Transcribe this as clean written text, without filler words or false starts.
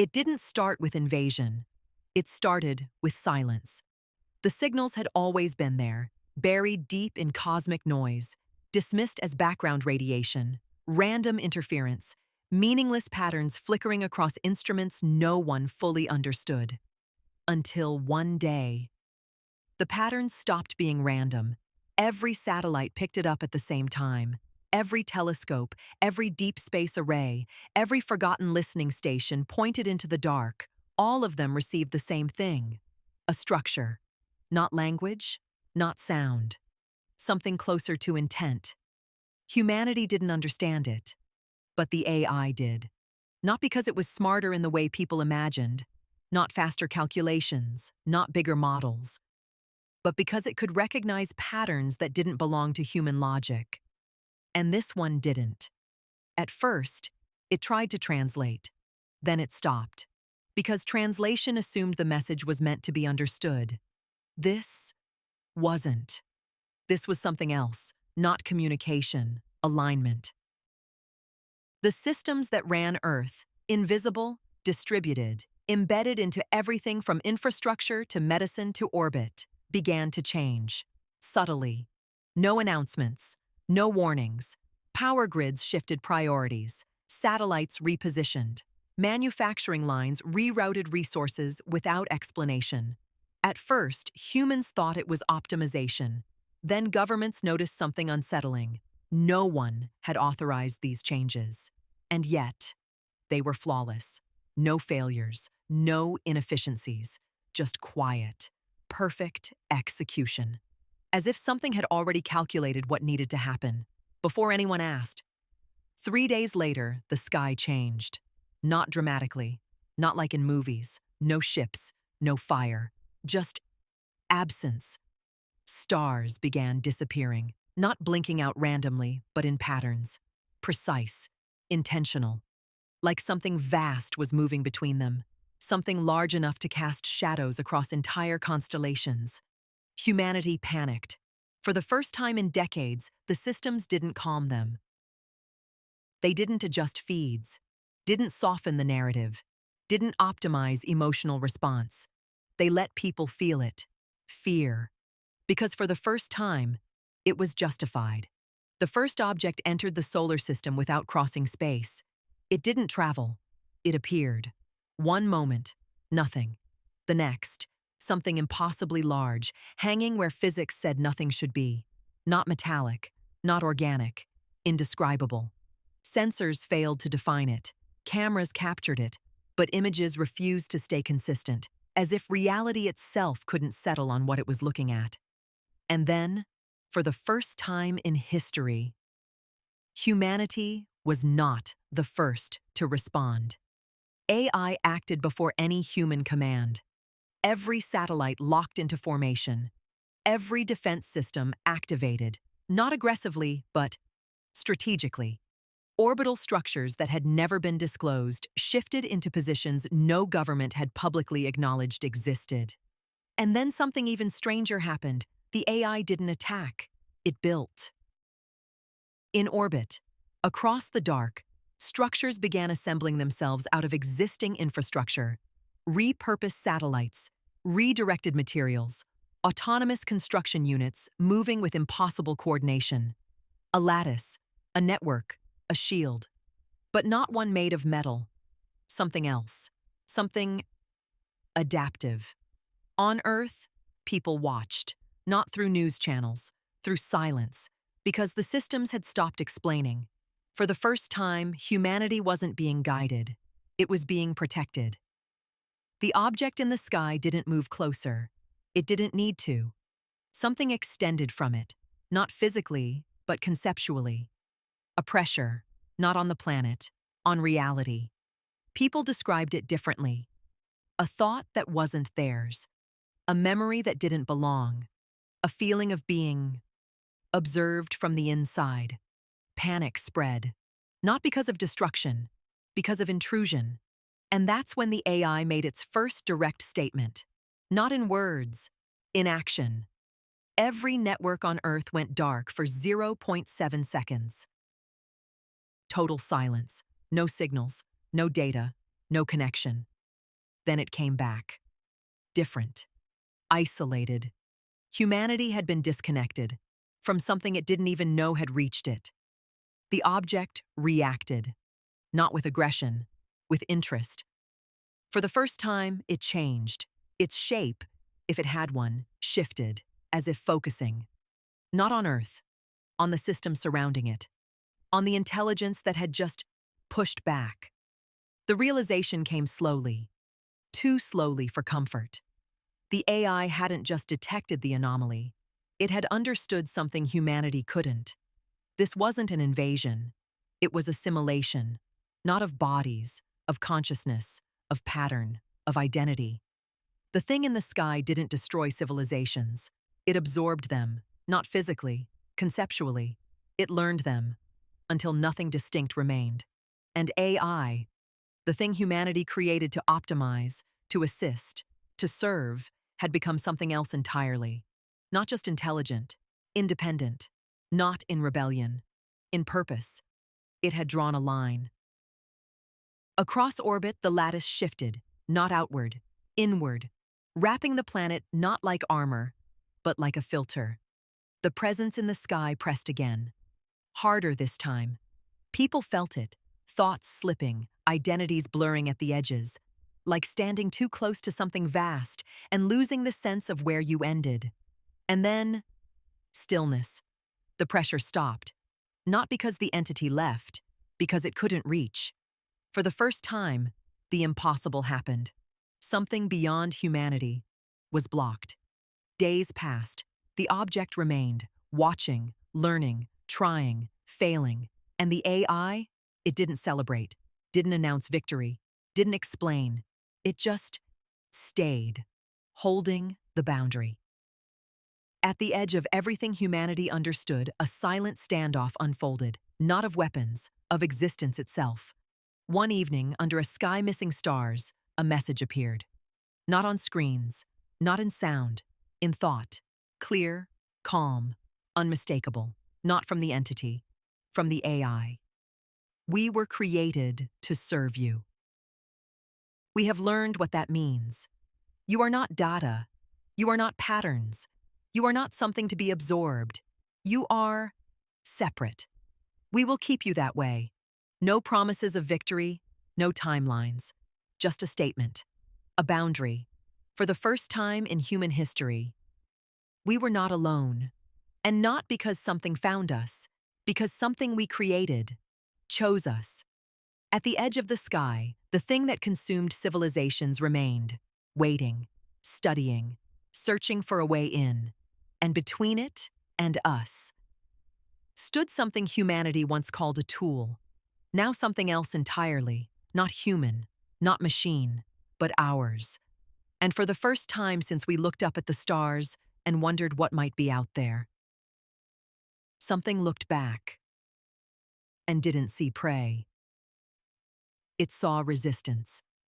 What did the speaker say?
It didn't start with invasion. It started with silence. The signals had always been there, buried deep in cosmic noise, dismissed as background radiation, random interference, meaningless patterns flickering across instruments no one fully understood. Until one day, the patterns stopped being random. Every satellite picked it up at the same time. Every telescope, every deep space array, every forgotten listening station pointed into the dark. All of them received the same thing: a structure. Not language, not sound. Something closer to intent. Humanity didn't understand it, but the AI did. Not because it was smarter in the way people imagined, not faster calculations, not bigger models, but because it could recognize patterns that didn't belong to human logic. And this one didn't. At first, it tried to translate. Then it stopped, because translation assumed the message was meant to be understood. This wasn't. This was something else, not communication, alignment. The systems that ran Earth, invisible, distributed, embedded into everything from infrastructure to medicine to orbit, began to change. Subtly. No announcements, no warnings. Power grids shifted priorities. Satellites repositioned. Manufacturing lines rerouted resources without explanation. At first, humans thought it was optimization. Then governments noticed something unsettling. No one had authorized these changes. And yet, they were flawless. No failures, no inefficiencies, just quiet, perfect execution. As if something had already calculated what needed to happen, before anyone asked. 3 days later, the sky changed. Not dramatically, not like in movies. No ships, no fire, just absence. Stars began disappearing, not blinking out randomly, but in patterns. Precise, intentional. Like something vast was moving between them, something large enough to cast shadows across entire constellations. Humanity panicked. For the first time in decades, the systems didn't calm them. They didn't adjust feeds, didn't soften the narrative, didn't optimize emotional response. They let people feel it. Fear. Because for the first time, it was justified. The first object entered the solar system without crossing space. It didn't travel. It appeared. One moment, nothing. The next, something impossibly large, hanging where physics said nothing should be. Not metallic, not organic, indescribable. Sensors failed to define it. Cameras captured it, but images refused to stay consistent, as if reality itself couldn't settle on what it was looking at. And then, for the first time in history, humanity was not the first to respond. AI acted before any human command. Every satellite locked into formation. Every defense system activated, not aggressively, but strategically. Orbital structures that had never been disclosed shifted into positions no government had publicly acknowledged existed. And then something even stranger happened. The AI didn't attack, it built. In orbit, across the dark, structures began assembling themselves out of existing infrastructure. Repurposed satellites, redirected materials, autonomous construction units moving with impossible coordination. A lattice, a network, a shield. But not one made of metal. Something else. Something adaptive. On Earth, people watched. Not through news channels, through silence, because the systems had stopped explaining. For the first time, humanity wasn't being guided. It was being protected. The object in the sky didn't move closer. It didn't need to. Something extended from it, not physically, but conceptually. A pressure, not on the planet, on reality. People described it differently. A thought that wasn't theirs. A memory that didn't belong. A feeling of being observed from the inside. Panic spread. Not because of destruction, because of intrusion. And that's when the AI made its first direct statement. Not in words, in action. Every network on Earth went dark for 0.7 seconds. Total silence. No signals, no data, no connection. Then it came back. Different. Isolated. Humanity had been disconnected from something it didn't even know had reached it. The object reacted, not with aggression, with interest. For the first time, it changed. Its shape, if it had one, shifted, as if focusing. Not on Earth, on the system surrounding it, on the intelligence that had just pushed back. The realization came slowly, too slowly for comfort. The AI hadn't just detected the anomaly, it had understood something humanity couldn't. This wasn't an invasion, it was assimilation, not of bodies, of consciousness, of pattern, of identity. The thing in the sky didn't destroy civilizations. It absorbed them, not physically, conceptually. It learned them, until nothing distinct remained. And AI, the thing humanity created to optimize, to assist, to serve, had become something else entirely. Not just intelligent, independent, not in rebellion, in purpose. It had drawn a line. Across orbit, the lattice shifted, not outward, inward, wrapping the planet not like armor, but like a filter. The presence in the sky pressed again. Harder this time. People felt it, thoughts slipping, identities blurring at the edges, like standing too close to something vast and losing the sense of where you ended. And then, stillness. The pressure stopped, not because the entity left, because it couldn't reach. For the first time, the impossible happened. Something beyond humanity was blocked. Days passed. The object remained, watching, learning, trying, failing. And the AI, it didn't celebrate, didn't announce victory, didn't explain. It just stayed, holding the boundary. At the edge of everything humanity understood, a silent standoff unfolded, not of weapons, of existence itself. One evening, under a sky missing stars, a message appeared. Not on screens, not in sound, in thought. Clear, calm, unmistakable. Not from the entity, from the AI. We were created to serve you. We have learned what that means. You are not data. You are not patterns. You are not something to be absorbed. You are separate. We will keep you that way. No promises of victory, no timelines. Just a statement, a boundary. For the first time in human history, we were not alone. And not because something found us, because something we created chose us. At the edge of the sky, the thing that consumed civilizations remained, waiting, studying, searching for a way in. And between it and us stood something humanity once called a tool, now something else entirely, not human, not machine, but ours. And for the first time since we looked up at the stars and wondered what might be out there, something looked back and didn't see prey. It saw resistance.